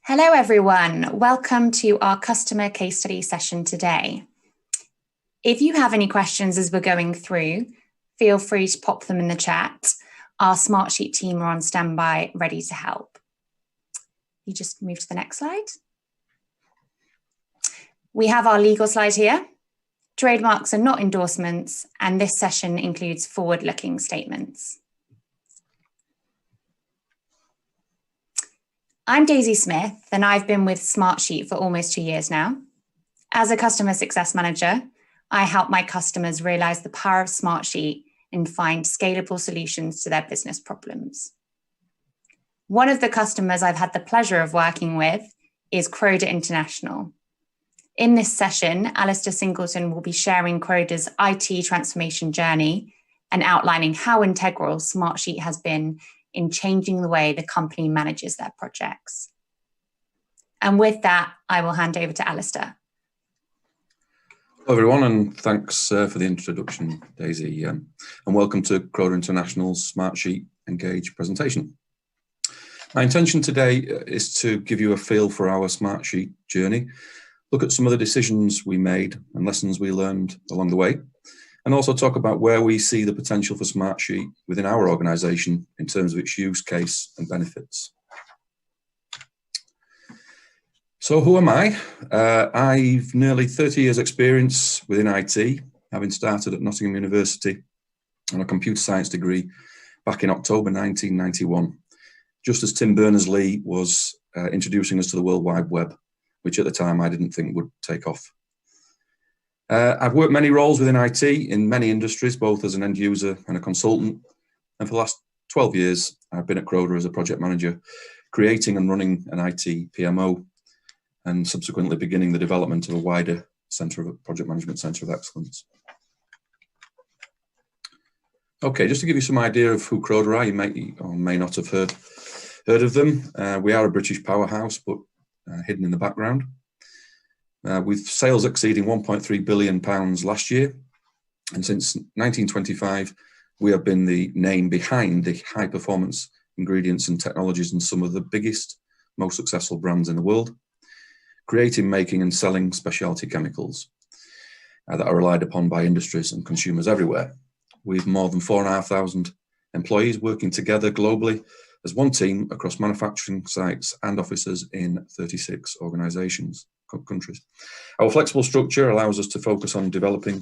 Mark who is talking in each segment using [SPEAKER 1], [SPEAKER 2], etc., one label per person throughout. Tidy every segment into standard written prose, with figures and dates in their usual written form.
[SPEAKER 1] Hello everyone, welcome to our customer case study session today. If you have any questions as we're going through, feel free to pop them in the chat. Our Smartsheet team are on standby, ready to help. You just move to the next slide. We have our legal slide here. Trademarks are not endorsements, and this session includes forward-looking statements. I'm Daisy Smith, and I've been with Smartsheet for almost 2 years now. As a customer success manager, I help my customers realize the power of Smartsheet and find scalable solutions to their business problems. One of the customers I've had the pleasure of working with is Croda International. In this session, Alistair Singleton will be sharing Croda's IT transformation journey and outlining how integral Smartsheet has been in changing the way the company manages their projects. And with that, I will hand over to Alistair.
[SPEAKER 2] Hello everyone, and thanks for the introduction, Daisy, and welcome to Croda International's Smartsheet Engage presentation. My intention today is to give you a feel for our Smartsheet journey, look at some of the decisions we made and lessons we learned along the way, and also talk about where we see the potential for Smartsheet within our organisation in terms of its use case and benefits. So who am I? I've nearly 30 years experience within IT, having started at Nottingham University on a computer science degree back in October 1991, just as Tim Berners-Lee was introducing us to the World Wide Web, which at the time I didn't think would take off. I've worked many roles within IT in many industries, both as an end user and a consultant. And for the last 12 years, I've been at Croda as a project manager, creating and running an IT PMO, and subsequently beginning the development of a wider project management centre of excellence. Okay, just to give you some idea of who Croda are, you may or may not have heard of them. We are a British powerhouse, but hidden in the background. With sales exceeding £1.3 billion last year, and since 1925, we have been the name behind the high-performance ingredients and technologies in some of the biggest, most successful brands in the world, creating, making and selling specialty chemicals that are relied upon by industries and consumers everywhere. We've more than 4,500 employees working together globally as one team across manufacturing sites and offices in 36 organisations. Countries. Our flexible structure allows us to focus on developing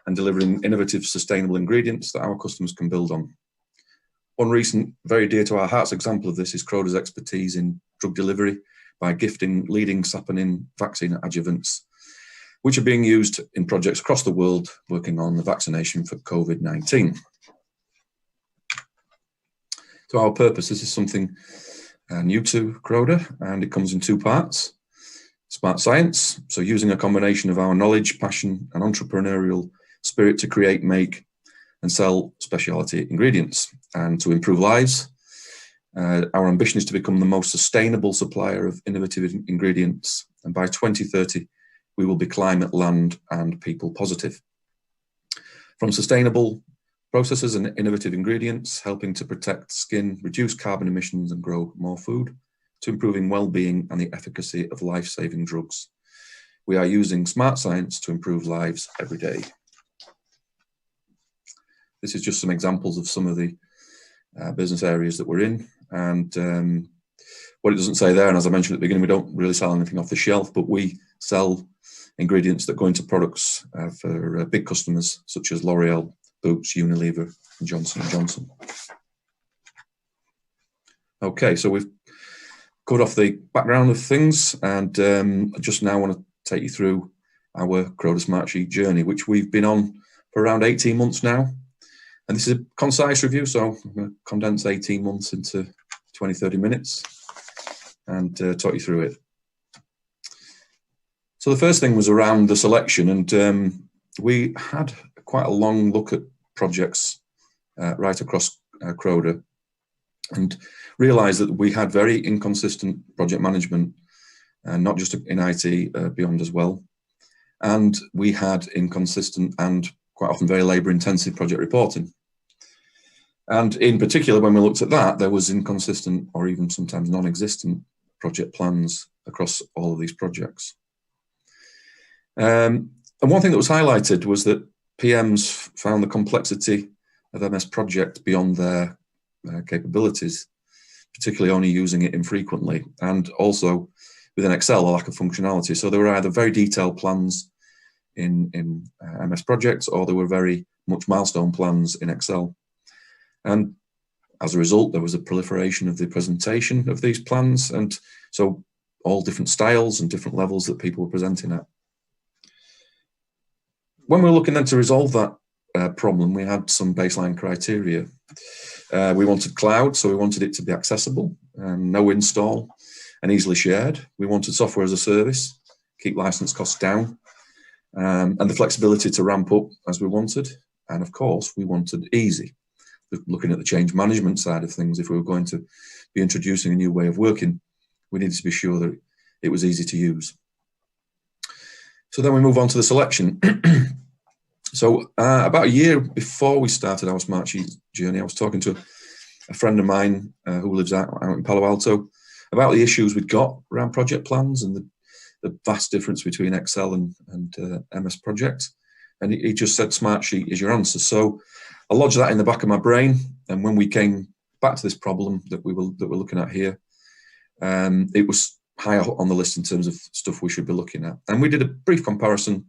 [SPEAKER 2] and delivering innovative, sustainable ingredients that our customers can build on. One recent, very dear to our hearts example of this is Croda's expertise in drug delivery by gifting leading saponin vaccine adjuvants, which are being used in projects across the world working on the vaccination for COVID-19. So our purpose, this is something new to Croda, and it comes in two parts. Smart science, so using a combination of our knowledge, passion and entrepreneurial spirit to create, make and sell specialty ingredients and to improve lives. Our ambition is to become the most sustainable supplier of innovative ingredients, and by 2030 we will be climate, land and people positive. From sustainable processes and innovative ingredients, helping to protect skin, reduce carbon emissions and grow more food, to improving well-being and the efficacy of life-saving drugs. We are using smart science to improve lives every day. This is just some examples of some of the business areas that we're in. And what it doesn't say there, and as I mentioned at the beginning, we don't really sell anything off the shelf, but we sell ingredients that go into products for big customers such as L'Oreal, Boots, Unilever and Johnson & Johnson. Okay, so we've covered off the background of things, and I just now want to take you through our Croda Smartsheet journey, which we've been on for around 18 months now. And this is a concise review, so I'm going to condense 18 months into 20, 30 minutes and talk you through it. So the first thing was around the selection, and we had quite a long look at projects right across Croda, and realised that we had very inconsistent project management, not just in IT, beyond as well. And we had inconsistent and quite often very labour-intensive project reporting. And in particular, when we looked at that, there was inconsistent or even sometimes non-existent project plans across all of these projects. And one thing that was highlighted was that PMs found the complexity of MS Project beyond their capabilities, particularly only using it infrequently, and also within Excel, a lack of functionality. So there were either very detailed plans in MS Projects, or there were very much milestone plans in Excel. And as a result, there was a proliferation of the presentation of these plans, and so all different styles and different levels that people were presenting at. When we were looking then to resolve that problem, we had some baseline criteria. We wanted cloud, so we wanted it to be accessible, no install, and easily shared. We wanted software as a service, keep license costs down, and the flexibility to ramp up as we wanted. And of course, we wanted easy. Looking at the change management side of things, if we were going to be introducing a new way of working, we needed to be sure that it was easy to use. So then we move on to the selection. So about a year before we started our Smartsheet journey, I was talking to a friend of mine who lives out in Palo Alto about the issues we'd got around project plans and the vast difference between Excel and MS Project. And he just said Smartsheet is your answer. So I lodged that in the back of my brain. And when we came back to this problem that we're looking at here, it was high on the list in terms of stuff we should be looking at. And we did a brief comparison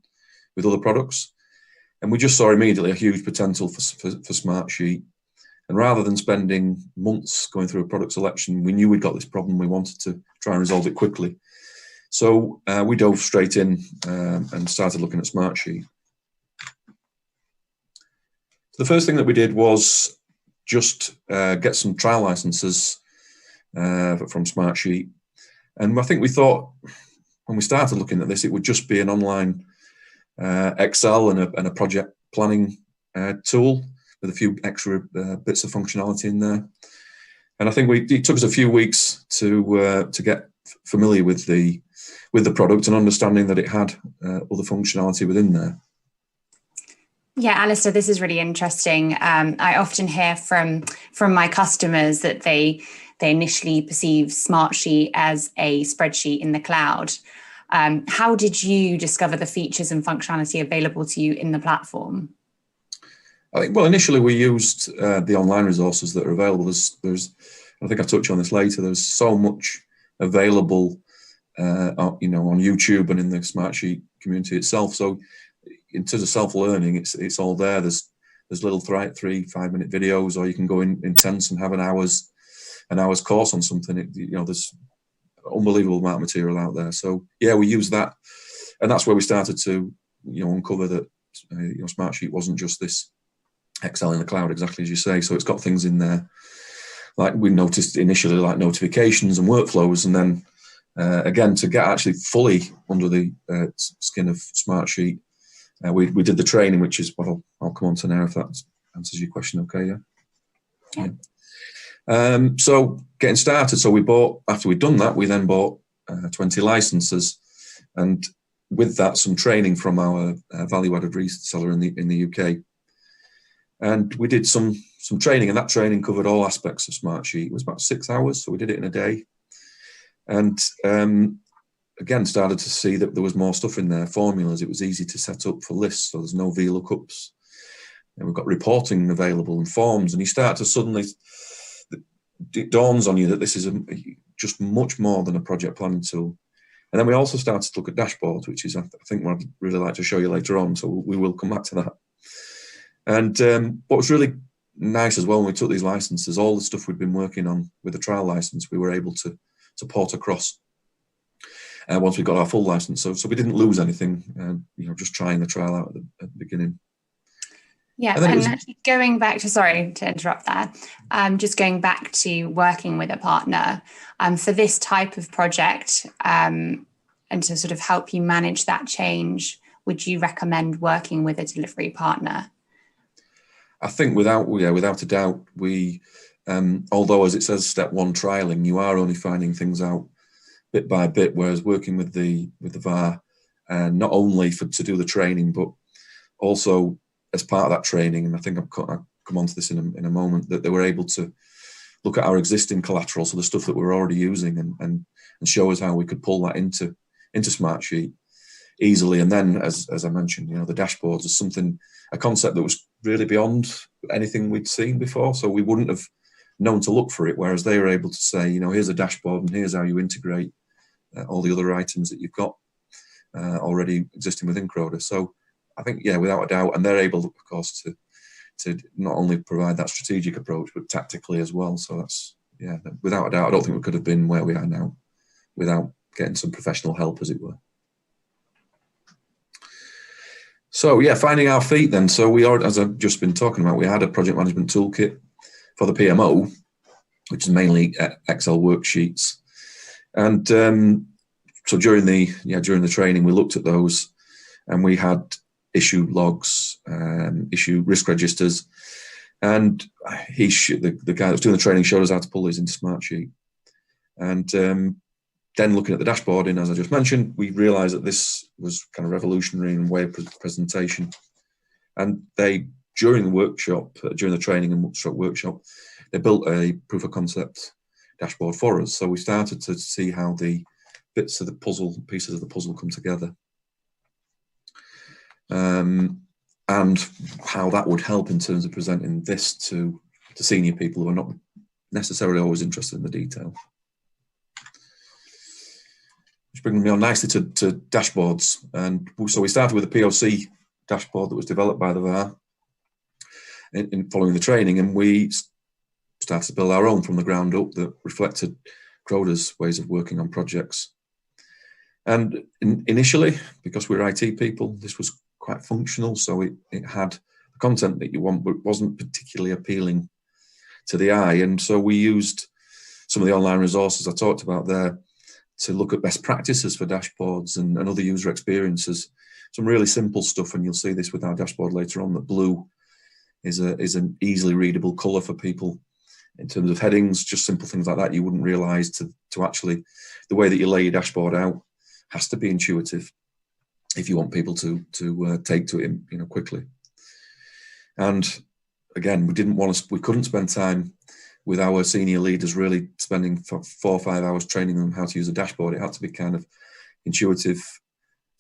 [SPEAKER 2] with other products. And we just saw immediately a huge potential for Smartsheet. And rather than spending months going through a product selection, we knew we'd got this problem. We wanted to try and resolve it quickly. So we dove straight in and started looking at Smartsheet. The first thing that we did was just get some trial licenses from Smartsheet. And I think we thought when we started looking at this, it would just be an online Excel and a project planning tool with a few extra bits of functionality in there. And I think it took us a few weeks to get familiar with the product and understanding that it had other functionality within there.
[SPEAKER 1] Yeah, Alistair, this is really interesting. I often hear from my customers that they initially perceive Smartsheet as a spreadsheet in the cloud. How did you discover the features and functionality available to you in the platform?
[SPEAKER 2] I think, well, initially we used the online resources that are available. There's, I think I'll touch on this later. There's so much available, on YouTube and in the Smartsheet community itself. So in terms of self-learning, it's all there. There's little 3-5 minute videos, or you can go in intense and have an hour's course on something. There's unbelievable amount of material out there. So yeah, we use that, and that's where we started to uncover that Smartsheet wasn't just this Excel in the cloud, exactly as you say. So it's got things in there like we noticed initially, like notifications and workflows, and then again, to get actually fully under the skin of Smartsheet, we did the training, which is what I'll come on to now, if that answers your question. Okay, yeah. So getting started, so after we'd done that, we then bought 20 licenses, and with that some training from our value-added reseller in the UK. And we did some training, and that training covered all aspects of Smartsheet. It was about 6 hours, so we did it in a day. And again, started to see that there was more stuff in there, formulas. It was easy to set up for lists, so there's no VLOOKUPs. And we've got reporting available and forms, and you start to suddenly, it dawns on you that this is just much more than a project planning tool. And then we also started to look at dashboards, which is, I think, what I'd really like to show you later on, so we will come back to that. And what was really nice as well, when we took these licenses, all the stuff we'd been working on with the trial license, we were able to port across once we got our full license. So we didn't lose anything, just trying the trial out at the beginning.
[SPEAKER 1] Yeah, and actually going back to, sorry to interrupt that, just going back to working with a partner for this type of project and to sort of help you manage that change, would you recommend working with a delivery partner?
[SPEAKER 2] I think without a doubt, although as it says, step one, trialing, you are only finding things out bit by bit, whereas working with the VAR, not only to do the training, but also as part of that training, and I think I'll come on to this in a moment, that they were able to look at our existing collateral, so the stuff that we're already using, and show us how we could pull that into Smartsheet easily. And then, as I mentioned, the dashboards is a concept that was really beyond anything we'd seen before. So we wouldn't have known to look for it, whereas they were able to say, here's a dashboard and here's how you integrate all the other items that you've got already existing within Croda. So I think, without a doubt, and they're able, of course, to not only provide that strategic approach, but tactically as well. So that's, without a doubt, I don't think we could have been where we are now without getting some professional help, as it were. So finding our feet then. So we are, as I've just been talking about, we had a project management toolkit for the PMO, which is mainly Excel worksheets. And so during the training, we looked at those, and we had issue logs, issue risk registers, and the guy that was doing the training showed us how to pull these into Smartsheet. And then looking at the dashboarding, as I just mentioned, we realised that this was kind of revolutionary in way of presentation. And during the workshop, during the training and workshop, they built a proof of concept dashboard for us. So we started to see how the pieces of the puzzle come together. And how that would help in terms of presenting this to senior people who are not necessarily always interested in the detail. Which brings me on nicely to dashboards. And so we started with a PLC dashboard that was developed by the VAR in following the training, and we started to build our own from the ground up that reflected Croda's ways of working on projects. And initially, because we're IT people, this was quite functional, so it had the content that you want, but wasn't particularly appealing to the eye. And so we used some of the online resources I talked about there to look at best practices for dashboards and other user experiences. Some really simple stuff, and you'll see this with our dashboard later on, that blue is an easily readable colour for people in terms of headings, just simple things like that. You wouldn't realise to actually, the way that you lay your dashboard out has to be intuitive if you want people to take to it quickly. And again, we couldn't spend time with our senior leaders really spending 4 or 5 hours training them how to use a dashboard. It had to be kind of intuitive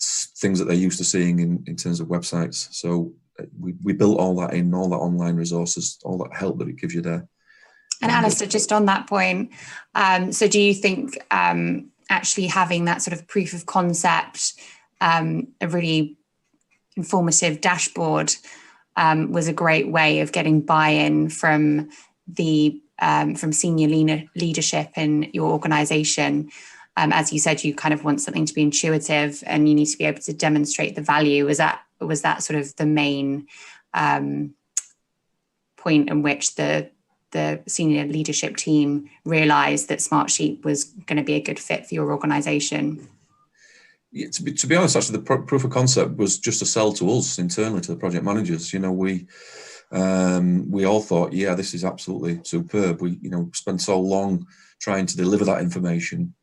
[SPEAKER 2] things that they're used to seeing in terms of websites. So we built all that in, all that online resources, all that help that it gives you there.
[SPEAKER 1] And Alistair, just on that point, so do you think actually having that sort of proof of concept, a really informative dashboard, was a great way of getting buy-in from senior leadership in your organisation? As you said, you kind of want something to be intuitive, and you need to be able to demonstrate the value. Was that sort of the main point in which the senior leadership team realised that Smartsheet was going to be a good fit for your organisation?
[SPEAKER 2] Yeah, to be honest, actually, the proof of concept was just a sell to us internally, to the project managers. We all thought, this is absolutely superb. We spent so long trying to deliver that information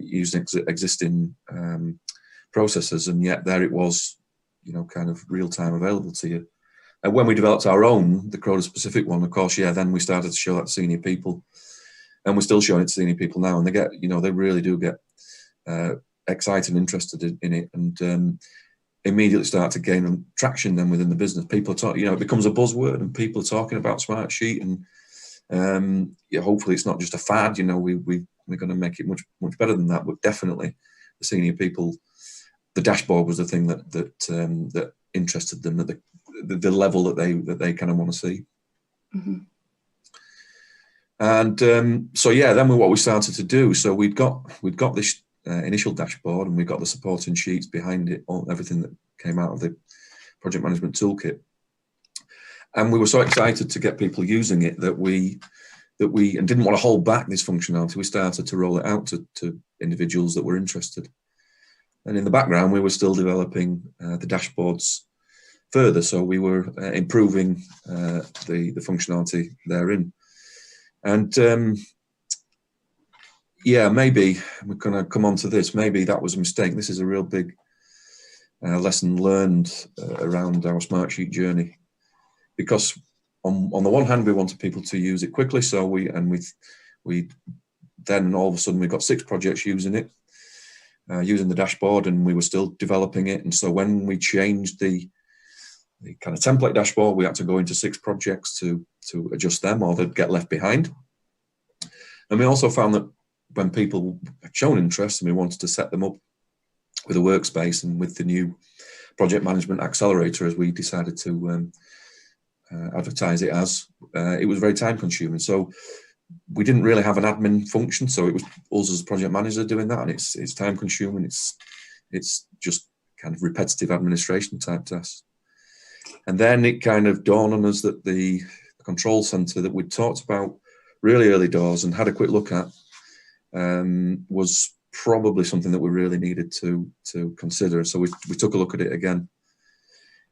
[SPEAKER 2] using existing processes, and yet there it was, kind of real time available to you. And when we developed our own, the Croda specific one, of course, then we started to show that to senior people, and we're still showing it to senior people now, and they get, they really do get excited and interested in it, and immediately start to gain traction then within the business. People are talking, it becomes a buzzword, and people are talking about Smartsheet, and hopefully it's not just a fad. We're going to make it much better than that. But definitely, the senior people, the dashboard was the thing that interested them at the level that they kind of want to see.
[SPEAKER 1] Mm-hmm.
[SPEAKER 2] And then what we started to do, so we'd got this initial dashboard, and we got the supporting sheets behind it, everything that came out of the project management toolkit. And we were so excited to get people using it that we and didn't want to hold back this functionality. We started to roll it out to individuals that were interested. And in the background, we were still developing the dashboards further. So we were improving the functionality therein. And maybe we're going to come on to this. Maybe that was a mistake. This is a real big lesson learned around our Smartsheet journey, because on the one hand, we wanted people to use it quickly. So we then all of a sudden we got 6 projects using it, using the dashboard, and we were still developing it. And so when we changed the kind of template dashboard, we had to go into 6 projects to adjust them, or they'd get left behind. And we also found that when people had shown interest and we wanted to set them up with a workspace and with the new project management accelerator, as we decided to advertise it as, it was very time consuming. So we didn't really have an admin function. So it was us as a project manager doing that, and it's time consuming. It's just kind of repetitive administration type tasks. And then it kind of dawned on us that the control center that we'd talked about really early doors and had a quick look at was probably something that we really needed to consider. So we took a look at it again.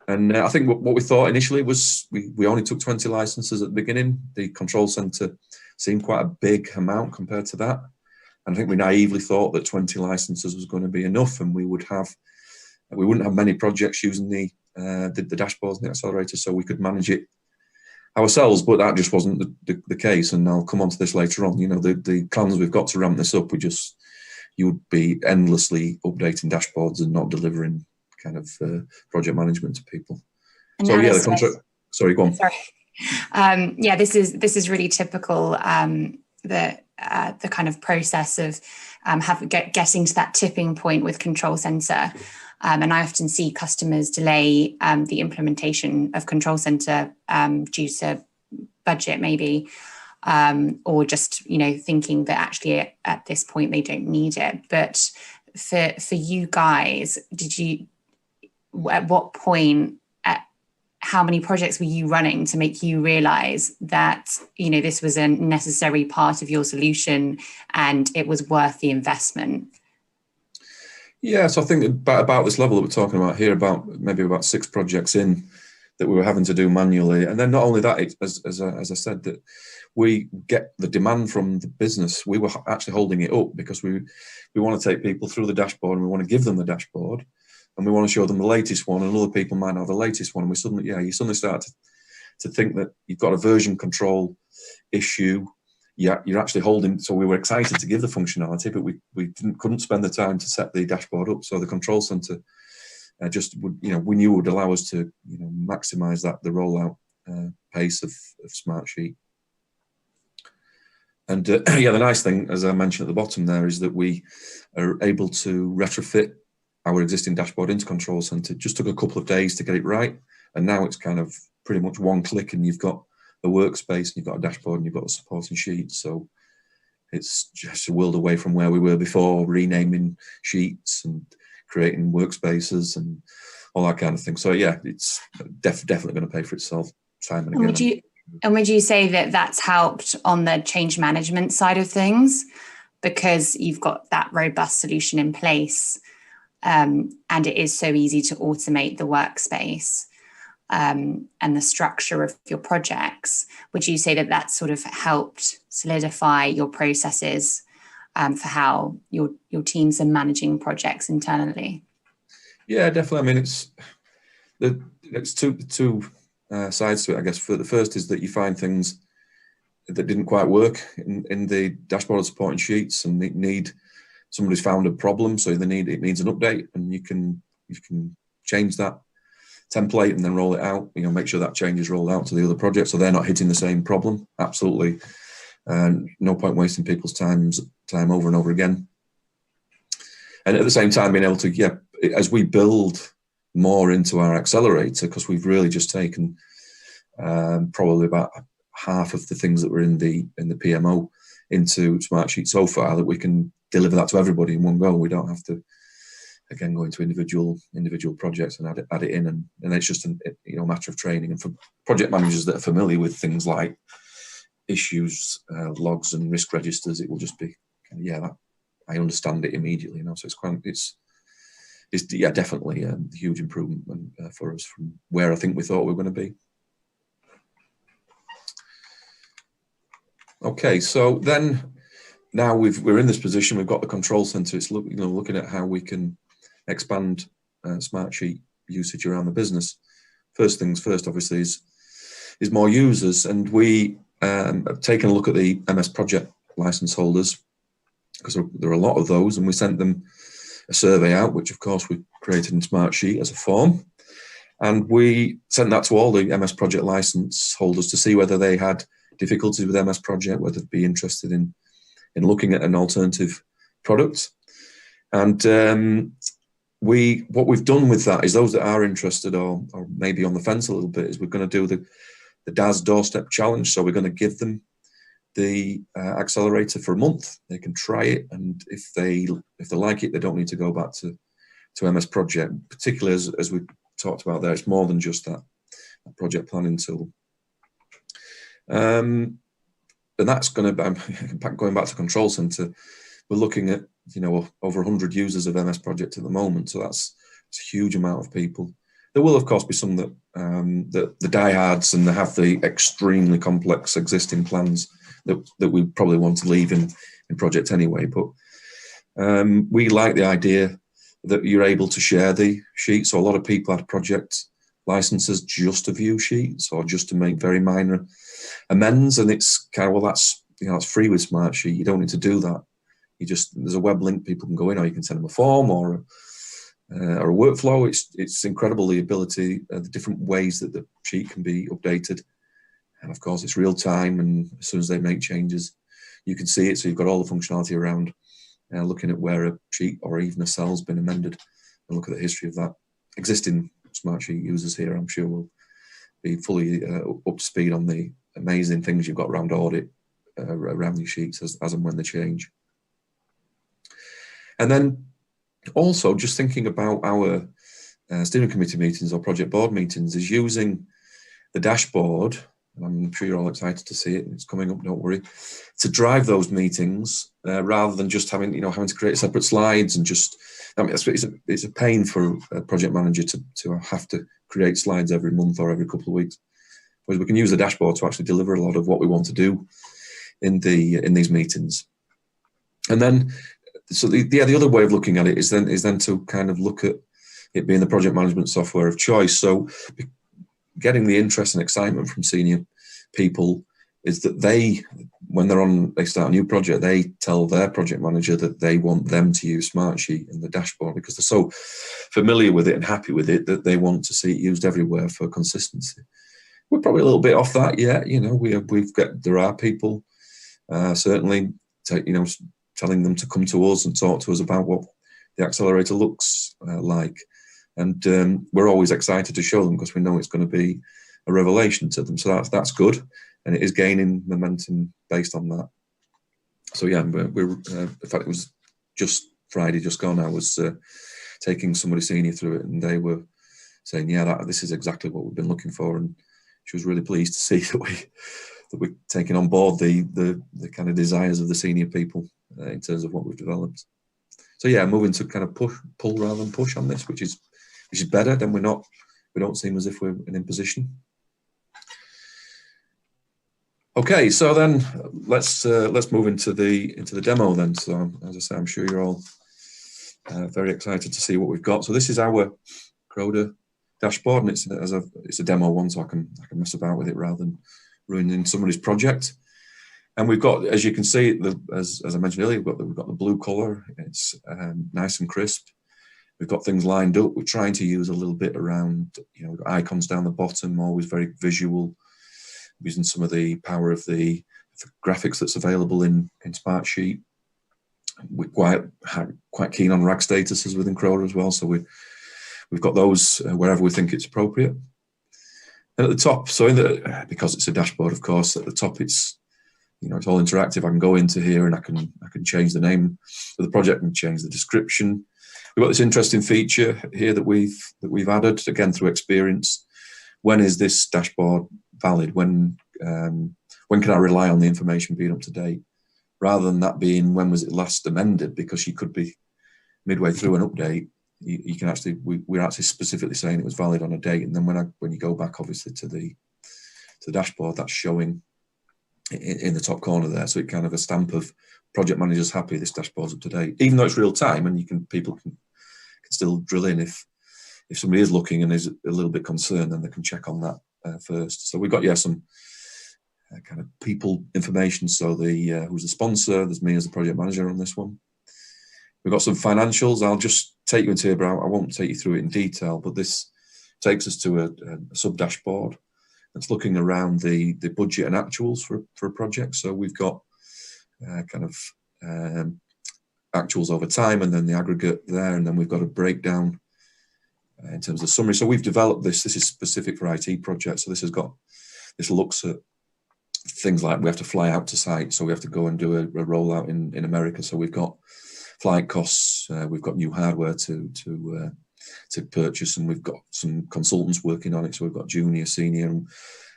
[SPEAKER 2] And I think what we thought initially was we only took 20 licenses at the beginning. The control center seemed quite a big amount compared to that. And I think we naively thought that 20 licenses was going to be enough, and we wouldn't have many projects using the dashboards and the accelerator, so we could manage it ourselves. But that just wasn't the case, and I'll come on to this later on. You know, the plans we've got to ramp this up, you would be endlessly updating dashboards and not delivering kind of project management to people. And so yeah, the contract. Sorry, go on.
[SPEAKER 1] Sorry. Yeah, this is really typical. The kind of process of getting to that tipping point with control center. And I often see customers delay the implementation of control center due to budget, maybe, or just thinking that actually at this point they don't need it. But for you guys, at what point? How many projects were you running to make you realize that this was a necessary part of your solution and it was worth the investment?
[SPEAKER 2] Yeah, so I think about this level that we're talking about here, maybe about 6 projects in that we were having to do manually. And then not only that, as I said, that we get the demand from the business. We were actually holding it up because we want to take people through the dashboard, and we want to give them the dashboard, and we want to show them the latest one, and other people might have the latest one. And you suddenly start to think that you've got a version control issue. Yeah, you're actually holding. So we were excited to give the functionality, but we couldn't spend the time to set the dashboard up. So the control center we knew would allow us to maximize the rollout pace of Smartsheet. And yeah, the nice thing, as I mentioned at the bottom there, is that we are able to retrofit our existing dashboard into Control Center. It just took a couple of days to get it right, and now it's kind of pretty much one click, and you've got a workspace, and you've got a dashboard, and you've got a supporting sheet. So it's just a world away from where we were before, renaming sheets and creating workspaces and all that kind of thing. So yeah, it's definitely going to pay for itself time and again.
[SPEAKER 1] Would you say that that's helped on the change management side of things, because you've got that robust solution in place? And it is so easy to automate the workspace and the structure of your projects. Would you say that that sort of helped solidify your processes for how your teams are managing projects internally?
[SPEAKER 2] Yeah, definitely. I mean, it's two sides to it, I guess. For the first is that you find things that didn't quite work in the dashboard or supporting sheets, and somebody's found a problem, so it needs an update, and you can change that template and then roll it out. Make sure that change is rolled out to the other projects, so they're not hitting the same problem. Absolutely, no point wasting people's time over and over again. And at the same time, being able to, as we build more into our accelerator, because we've really just taken probably about half of the things that were in the PMO into Smartsheet so far, that we can deliver that to everybody in one go. We don't have to again go into individual projects and add it in, and it's just a matter of training. And for project managers that are familiar with things like issues, logs, and risk registers, it will just be I understand it immediately. So it's definitely a huge improvement for us from where I think we thought we were going to be. Okay, so then now we're in this position. We've got the control center. It's looking at how we can expand Smartsheet usage around the business. First things first, obviously, is is more users, and we have taken a look at the MS Project license holders, because there are a lot of those, and we sent them a survey out, which of course we created in Smartsheet as a form. And we sent that to all the MS Project license holders to see whether they had difficulties with MS Project, whether they'd be interested in looking at an alternative product. And what we've done with that is those that are interested or maybe on the fence a little bit, is we're going to do the DAS doorstep challenge. So we're going to give them the accelerator for a month. They can try it, and if they like it, they don't need to go back to MS Project. Particularly as we talked about there, it's more than just that project planning tool. And that's going to going back to Control Center. We're looking at over 100 users of MS Project at the moment, so it's a huge amount of people. There will of course be some that the diehards and they have the extremely complex existing plans that we probably want to leave in project anyway. But we like the idea that you're able to share the sheets. So a lot of people had project licenses just to view sheets or just to make very minor amends, and it's kind of, well, that's it's free with Smartsheet. You don't need to do that. There's a web link people can go in, or you can send them a form or a workflow. It's incredible the ability, the different ways that the sheet can be updated. And of course, it's real time, and as soon as they make changes, you can see it. So you've got all the functionality around looking at where a sheet or even a cell's been amended, and look at the history of that. Existing Smartsheet users here, I'm sure, will be fully up to speed on the amazing things you've got around audit, around these sheets as and when they change. And then also just thinking about our steering committee meetings or project board meetings is using the dashboard. I'm sure you're all excited to see it. It's coming up, don't worry. To drive those meetings rather than just having to create separate slides and just. I mean, it's a pain for a project manager to have to create slides every month or every couple of weeks. Whereas we can use the dashboard to actually deliver a lot of what we want to do in these meetings. And then, so the other way of looking at it is then to kind of look at it being the project management software of choice. So getting the interest and excitement from senior people is that when they start a new project, they tell their project manager that they want them to use Smartsheet in the dashboard because they're so familiar with it and happy with it that they want to see it used everywhere for consistency. We're probably a little bit off that yet. There are people certainly telling them to come to us and talk to us about what the accelerator looks like. And we're always excited to show them because we know it's going to be a revelation to them. So that's good. And it is gaining momentum based on that. So yeah, we're in fact, it was just Friday, just gone. I was taking somebody senior through it, and they were saying, "Yeah, this is exactly what we've been looking for." And she was really pleased to see that we're taking on board the kind of desires of the senior people in terms of what we've developed. So yeah, moving to kind of pull rather than push on this, which is better. Then we don't seem as if we're in imposition. Okay, so then let's move into the demo then. So as I say, I'm sure you're all very excited to see what we've got. So this is our Croda dashboard, and it's a demo one, so I can mess about with it rather than ruining somebody's project. And we've got, as you can see, as I mentioned earlier, we've got the blue color. It's nice and crisp. We've got things lined up. We're trying to use a little bit around, we've got icons down the bottom, always very visual, using some of the power of the graphics that's available in Smartsheet. We're quite keen on rag statuses within Croda as well, so we've got those wherever we think it's appropriate. And at the top, because it's a dashboard, of course, at the top it's it's all interactive. I can go into here and I can change the name of the project and change the description. We've got this interesting feature here that we've added again through experience. When is this dashboard valid? When can I rely on the information being up to date? Rather than that being when was it last amended, because you could be midway through an update. You can actually we're actually specifically saying it was valid on a date, and then when you go back obviously to the dashboard, that's showing in the top corner there. So it kind of a stamp of project managers happy this dashboard's up to date, even though it's real time, and people can still drill in if somebody is looking and is a little bit concerned, then they can check on that first. So we've got some kind of people information. So who's the sponsor? There's me as the project manager on this one. We've got some financials. I'll just take you into here, but I won't take you through it in detail. But this takes us to a sub dashboard that's looking around the budget and actuals for a project. So we've got actuals over time, and then the aggregate there, and then we've got a breakdown in terms of summary. So we've developed this. This is specific for IT projects. So this looks at things like we have to fly out to site, so we have to go and do a rollout in America. So we've got flight costs, we've got new hardware to purchase, and we've got some consultants working on it. So we've got junior, senior,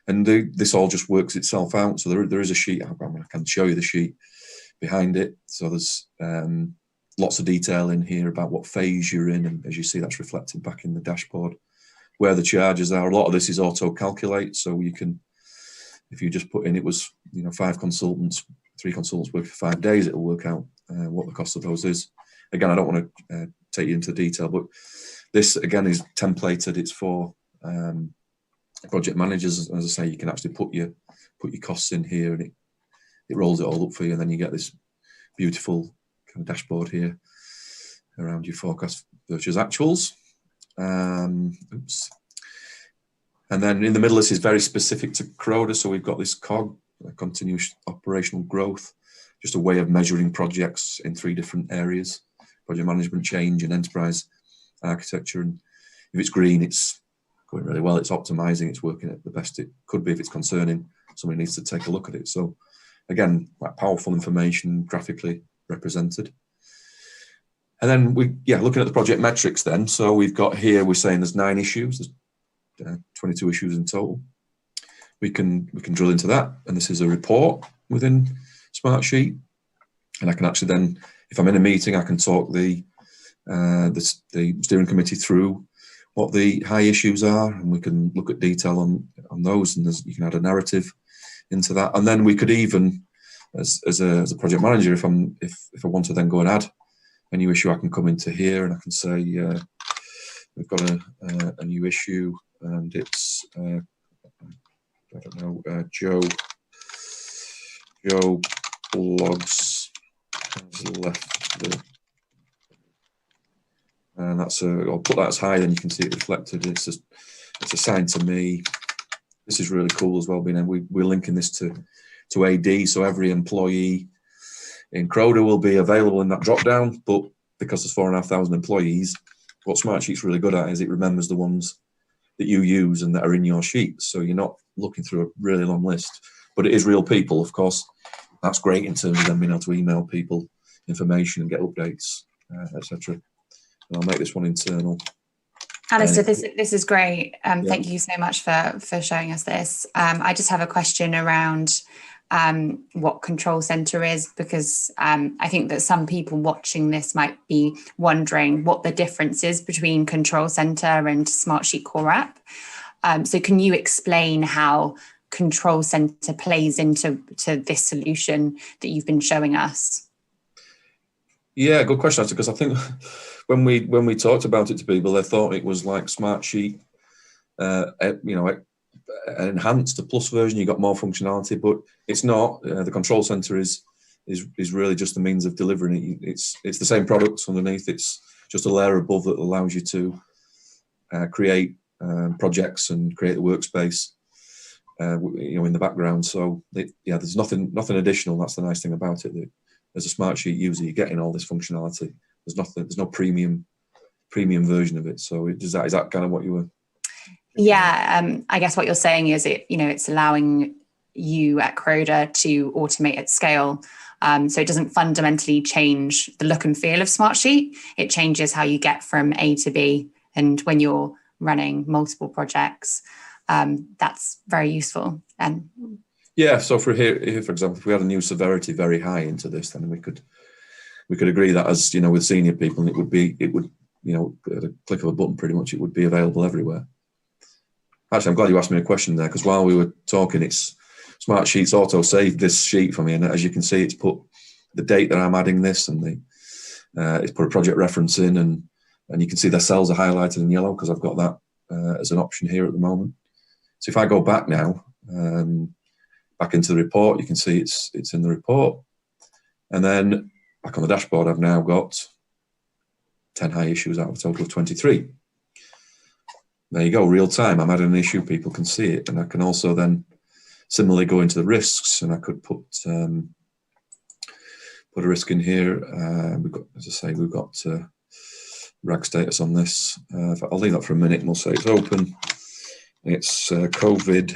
[SPEAKER 2] and this all just works itself out. So there is a sheet. I can show you the sheet behind it. So there's lots of detail in here about what phase you're in, and as you see, that's reflected back in the dashboard where the charges are. A lot of this is auto calculate, so you can, if you just put in, it was 3 consultants work for 5 days, it'll work out what the cost of those is. Again, I don't want to take you into detail, but this again is templated. It's for project managers. As I say, you can actually put your costs in here, and it rolls it all up for you, and then you get this beautiful kind of dashboard here around your forecast versus actuals. Oops. And then in the middle, this is very specific to Croda. So we've got this COG, continuous operational growth, just a way of measuring projects in 3 different areas: project management, change, and enterprise architecture. And if it's green, it's going really well. It's optimizing. It's working at the best it could be. If it's concerning, somebody needs to take a look at it. So again, quite powerful information, graphically represented. And then looking at the project metrics then. So we've got here, we're saying there's 9 issues. There's 22 issues in total. We can drill into that, and this is a report within Smartsheet, and I can actually then, if I'm in a meeting, I can talk the steering committee through what the high issues are, and we can look at detail on those, and you can add a narrative into that, and then we could even, as a project manager, if I want to then go and add a new issue, I can come into here and I can say we've got a new issue, and it's I don't know, Joe Blogs has left and I'll put that as high, then you can see it reflected. It's assigned to me. This is really cool as well, we're linking this to AD, so every employee in Croda will be available in that drop down, but because there's 4,500 employees, what Smartsheet's really good at is it remembers the ones that you use and that are in your sheet. So you're not looking through a really long list, but it is real people, of course. That's great in terms of them being able to email people information and get updates, etc. And I'll make this one internal.
[SPEAKER 1] Alistair, this is great. Thank you so much for showing us this. I just have a question around what Control Center is, because I think that some people watching this might be wondering what the difference is between Control Center and Smartsheet Core App. So can you explain how Control Center plays into this solution that you've been showing us?
[SPEAKER 2] Yeah, good question, because I think when we talked about it to people, they thought it was like Smartsheet, enhanced, a plus version. You got more functionality, but it's not. The Control Center is really just the means of delivering it. It's the same products underneath. It's just a layer above that allows you to create projects and create the workspace, in the background. So there's nothing additional. That's the nice thing about it. That as a Smartsheet user, you're getting all this functionality. There's no premium version of it. So is that kind of what you were?
[SPEAKER 1] Yeah, I guess what you're saying is it's allowing you at Croda to automate at scale. So it doesn't fundamentally change the look and feel of Smartsheet. It changes how you get from A to B. And when you're running multiple projects, that's very useful. And
[SPEAKER 2] so for here, for example, if we had a new severity very high into this, then we could agree that, as with senior people, it would at a click of a button, pretty much, it would be available everywhere. Actually, I'm glad you asked me a question there, because while we were talking, Smartsheet's auto-saved this sheet for me, and as you can see, it's put the date that I'm adding this, and it's put a project reference in, and you can see the cells are highlighted in yellow because I've got that as an option here at the moment. So if I go back now, back into the report, you can see it's in the report. And then back on the dashboard, I've now got 10 high issues out of a total of 23. There you go, real time. I'm adding an issue, people can see it. And I can also then similarly go into the risks, and I could put a risk in here. We've got, as I say, we've got RAG status on this. I'll leave that for a minute and we'll say it's open. It's COVID-19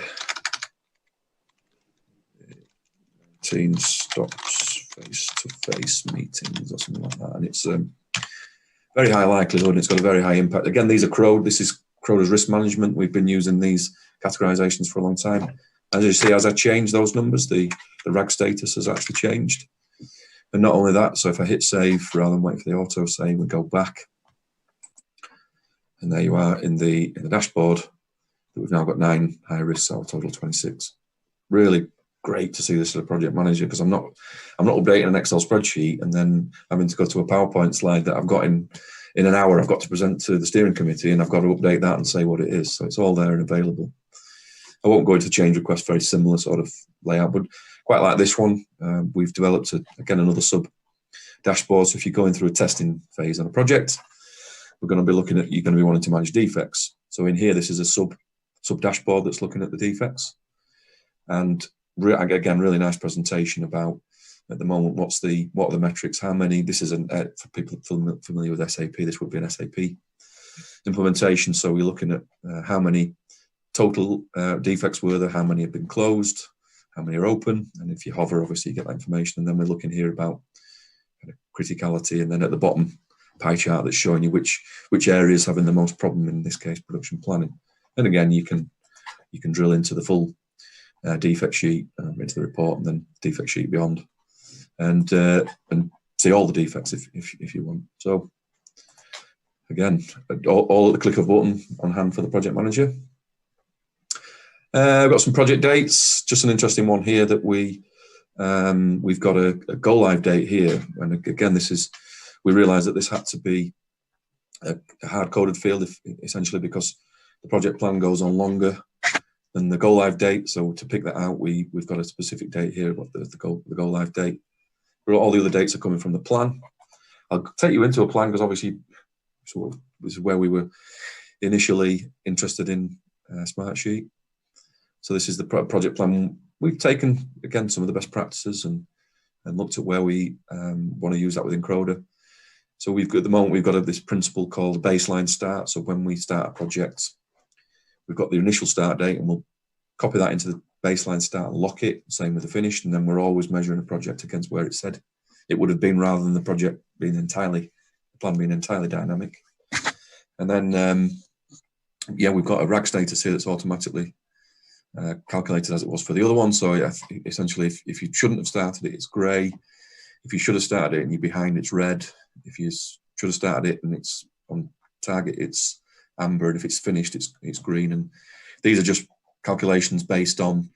[SPEAKER 2] stops face-to-face meetings or something like that. And it's very high likelihood, and it's got a very high impact. Again, these are Croda. This is Croda's risk management. We've been using these categorizations for a long time. As you see, as I change those numbers, the RAG status has actually changed. And not only that, so if I hit save rather than wait for the auto save, we go back. And there you are in the dashboard. We've now got 9 high risks out of total 26. Really great to see this as a project manager, because I'm not updating an Excel spreadsheet and then having to go to a PowerPoint slide that I've got in an hour. I've got to present to the steering committee, and I've got to update that and say what it is. So it's all there and available. I won't go into change request, very similar sort of layout, but quite like this one. We've developed, again, another sub dashboard. So if you're going through a testing phase on a project, we're going to be looking at, you're going to be wanting to manage defects. So in here, this is a sub dashboard that's looking at the defects. And again, really nice presentation about, at the moment, what are the metrics, how many, this is for people familiar with SAP, this would be an SAP implementation. So we're looking at how many total defects were there, how many have been closed, how many are open, and if you hover, obviously you get that information. And then we're looking here about kind of criticality, and then at the bottom, pie chart that's showing you which areas having the most problem, in this case production planning. And again, you can drill into the full defect sheet, into the report, and then defect sheet beyond, and see all the defects if you want. So again, all at the click of a button on hand for the project manager. I've got some project dates. Just an interesting one here that we've got a go live date here, and again, we realised that this had to be a hard-coded field, essentially, because the project plan goes on longer than the go live date. So to pick that out, we've got a specific date here, what the go live date. But all the other dates are coming from the plan. I'll take you into a plan, because obviously, sort of, this is where we were initially interested in Smartsheet. So this is the project plan. We've taken, again, some of the best practices and looked at where we want to use that within Croda. So at the moment, we've got this principle called baseline start. So when we start a project, we've got the initial start date, and we'll copy that into the baseline start and lock it, same with the finish. And then we're always measuring a project against where it said it would have been, rather than the project being the plan being entirely dynamic. And then, we've got a RAG status here that's automatically calculated as it was for the other one. So essentially, if you shouldn't have started it, it's grey. If you should have started it and you're behind, it's red. If you should have started it and it's on target, it's amber. And if it's finished, it's green. And these are just calculations based on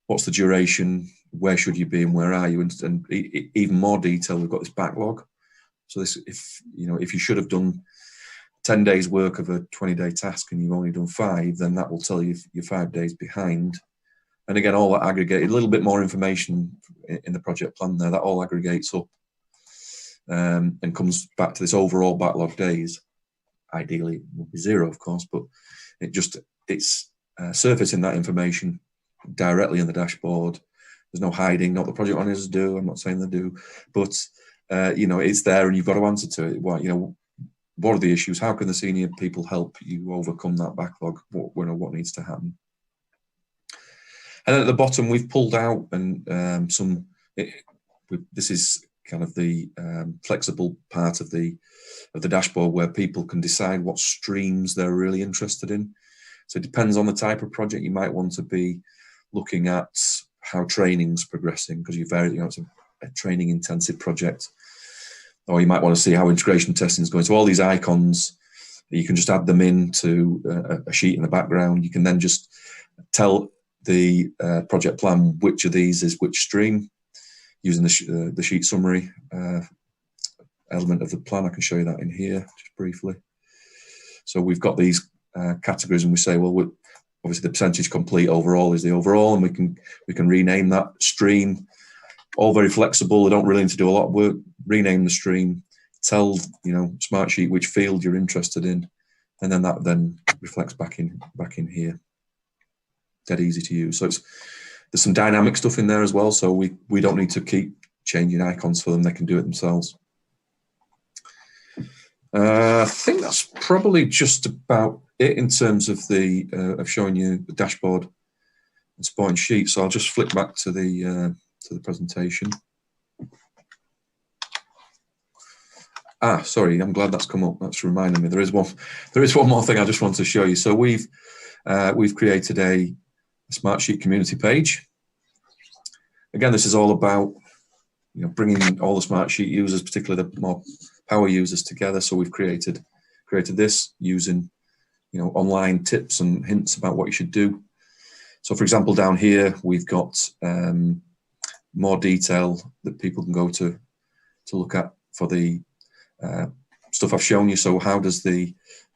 [SPEAKER 2] what's the duration, where should you be, and where are you. And even more detail, we've got this backlog. So this, if you should have done 10 days work of a 20-day task and you've only done 5, then that will tell you you're 5 days behind. And again, all that aggregated, a little bit more information in the project plan there, that all aggregates up and comes back to this overall backlog days. Ideally, it would be 0, of course, but it's surfacing that information directly in the dashboard. There's no hiding, not the project managers do, I'm not saying they do, but it's there and you've got to answer to it. What are the issues? How can the senior people help you overcome that backlog? What needs to happen? And then at the bottom, we've pulled out this is kind of the flexible part of the dashboard, where people can decide what streams they're really interested in. So it depends on the type of project. You might want to be looking at how training's progressing, because it's a training intensive project. Or you might want to see how integration testing is going. So all these icons, you can just add them into a sheet in the background. You can then just tell the project plan which of these is which stream, using the sheet summary element of the plan. I can show you that in here just briefly. So we've got these categories, and we say, well, obviously the percentage complete overall is the overall, and we can rename that stream. All very flexible. They don't really need to do a lot of work. Rename the stream, tell Smartsheet which field you're interested in, and then that then reflects back in here. Dead easy to use. So there's some dynamic stuff in there as well. So we don't need to keep changing icons for them. They can do it themselves. I think that's probably just about it in terms of of showing you the dashboard and supporting sheet. So I'll just flick back to the presentation. Sorry, I'm glad that's come up. That's reminding me. There is one more thing I just want to show you. So we've created a Smartsheet community page. Again, this is all about bringing all the Smartsheet users, particularly the more power users, together. So we've created this using online tips and hints about what you should do. So for example, down here we've got more detail that people can go to look at for the stuff I've shown you. So how does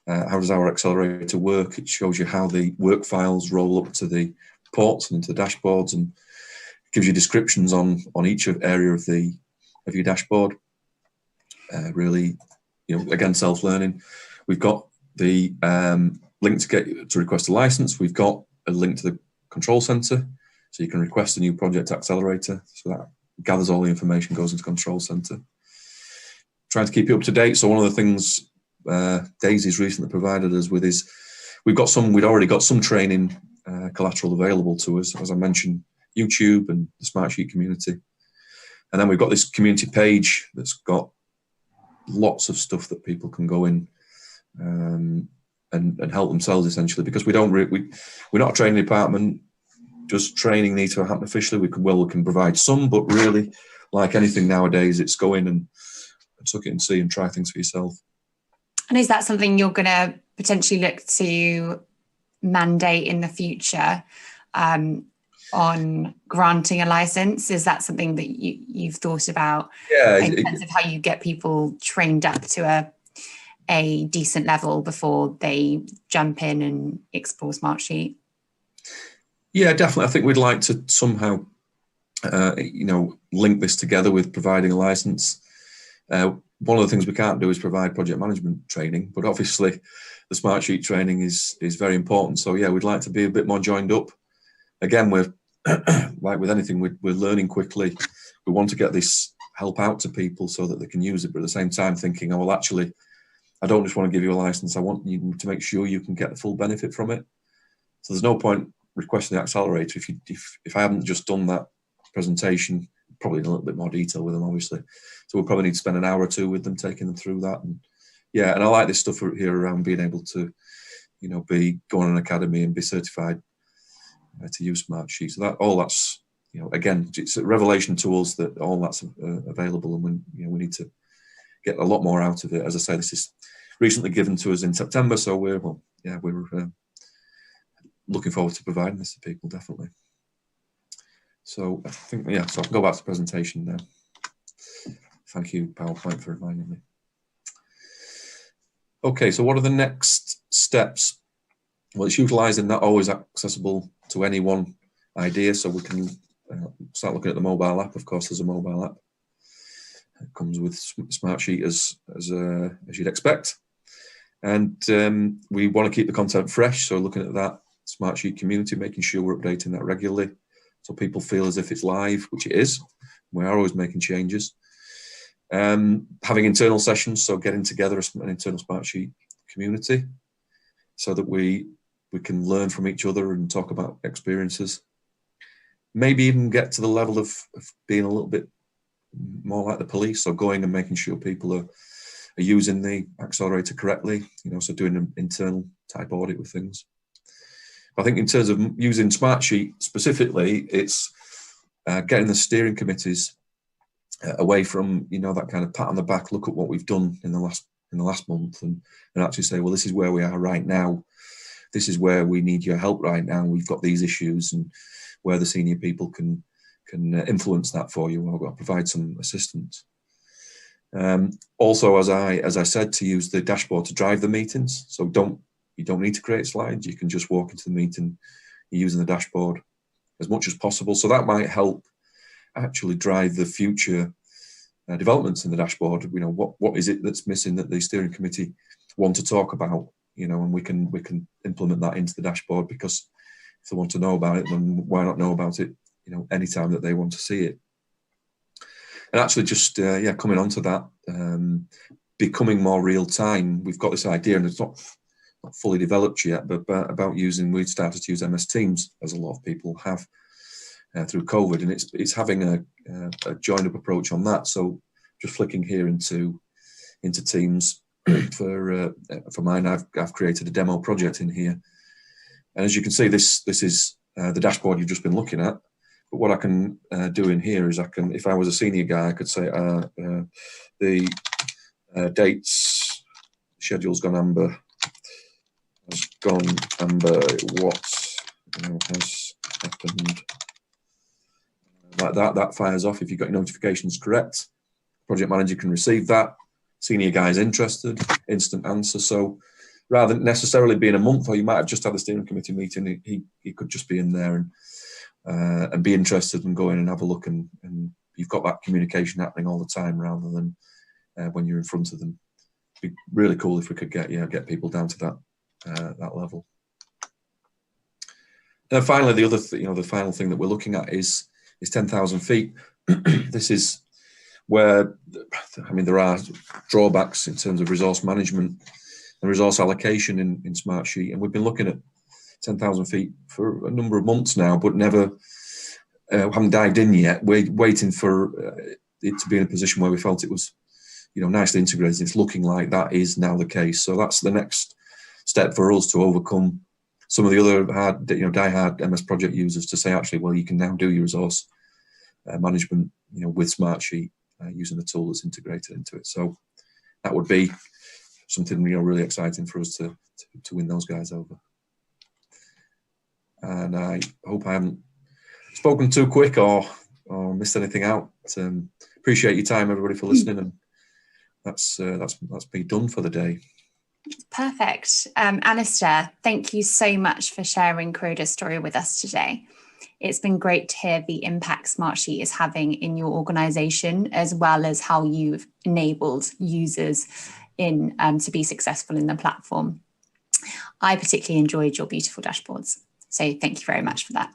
[SPEAKER 2] our accelerator work? It shows you how the work files roll up to the ports and into the dashboards, and gives you descriptions on each area of your dashboard. Really, again, self-learning. We've got the link to request a license. We've got a link to the control center, so you can request a new project accelerator. So that gathers all the information, goes into control center. Trying to keep you up to date. So one of the things Daisy's recently provided us with is we'd already got some training collateral available to us, as I mentioned, YouTube and the Smartsheet community. And then we've got this community page that's got lots of stuff that people can go in and help themselves, essentially, because we're not a training department. Just training needs to happen officially. We can provide some, but really, like anything nowadays, it's go in and suck it and see and try things for yourself.
[SPEAKER 1] And is that something you're going to potentially look to mandate in the future on granting a license? Is that something that you've thought about in terms of how you get people trained up to a decent level before they jump in and explore Smartsheet?
[SPEAKER 2] Yeah, definitely. I think we'd like to somehow, link this together with providing a license. One of the things we can't do is provide project management training, but obviously the Smartsheet training is very important. So yeah, we'd like to be a bit more joined up. Again, we're like with anything, we're learning quickly. We want to get this help out to people so that they can use it, but at the same time thinking, oh, well, actually, I don't just want to give you a license. I want you to make sure you can get the full benefit from it. So there's no point requesting the accelerator if I haven't just done that presentation, probably in a little bit more detail with them, obviously. So we'll probably need to spend an hour or two with them, taking them through that. And yeah, and I like this stuff here around being able to, go on an academy and be certified to use Smartsheet. So that's again, it's a revelation to us that all that's available, and we need to get a lot more out of it. As I say, this is recently given to us in September, so we're looking forward to providing this to people, definitely. So I think, so I can go back to the presentation now. Thank you, PowerPoint, for reminding me. Okay, so what are the next steps? Well, it's utilising that always accessible to any one idea, so we can start looking at the mobile app. Of course, there's a mobile app. It comes with Smartsheet as you'd expect. And we want to keep the content fresh, so looking at that Smartsheet community, making sure we're updating that regularly so people feel as if it's live, which it is. We are always making changes. Having internal sessions, so getting together an internal Smartsheet community so that we can learn from each other and talk about experiences. Maybe even get to the level of being a little bit more like the police, so going and making sure people are using the accelerator correctly, so doing an internal type audit with things. I think in terms of using Smartsheet specifically, it's getting the steering committees away from that kind of pat on the back, look at what we've done in the last month, and actually say, well, this is where we are right now. This is where we need your help right now. We've got these issues, and where the senior people can influence that for you or provide some assistance. Also, as I said, to use the dashboard to drive the meetings. So don't you don't need to create slides. You can just walk into the meeting using the dashboard as much as possible. So that might help actually drive the future developments in the dashboard. You know, what is it that's missing that the steering committee want to talk about? You know, and we can implement that into the dashboard, because if they want to know about it, then why not know about it, you know, anytime that they want to see it. And actually just, coming on to that, becoming more real time, we've got this idea, and it's not fully developed yet, but about using, we've started to use MS Teams, as a lot of people have through COVID, and it's having a joined up approach on that. So just flicking here into Teams for mine, I've created a demo project in here, and as you can see, this is the dashboard you've just been looking at. But what I can do in here is I can, if I was a senior guy, I could say the dates, schedule's gone amber, what has happened. Like that fires off. If you've got your notifications correct, project manager can receive that. Senior guy is interested, instant answer. So rather than necessarily being a month, or you might have just had a steering committee meeting, he could just be in there and be interested and go in and have a look, and you've got that communication happening all the time, rather than when you're in front of them. It'd be really cool if we could get people down to that level. And finally, the final thing that we're looking at is 10,000 feet. This is where, I mean, there are drawbacks in terms of resource management and resource allocation in Smartsheet, and we've been looking at 10,000 feet for a number of months now, but never haven't dived in yet. We're waiting for it to be in a position where we felt it was, you know, nicely integrated. It's looking like that is now the case. So that's the next step for us, to overcome some of the other die-hard MS project users, to say, actually, well, you can now do your resource management, you know, with Smartsheet using the tool that's integrated into it. So that would be something, you know, really exciting for us to win those guys over. And I hope I haven't spoken too quick or missed anything out. Appreciate your time, everybody, for listening, and that's me done for the day.
[SPEAKER 1] Perfect. Alistair, thank you so much for sharing Croda's story with us today. It's been great to hear the impact Smartsheet is having in your organisation, as well as how you've enabled users to be successful in the platform. I particularly enjoyed your beautiful dashboards, so thank you very much for that.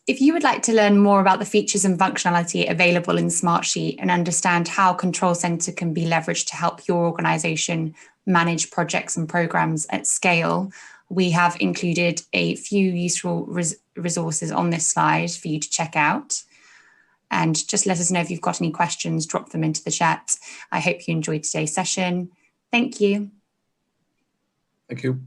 [SPEAKER 1] If you would like to learn more about the features and functionality available in Smartsheet and understand how Control Center can be leveraged to help your organisation manage projects and programs at scale, we have included a few useful resources on this slide for you to check out. And just let us know if you've got any questions, drop them into the chat. I hope you enjoyed today's session. Thank you.
[SPEAKER 2] Thank you.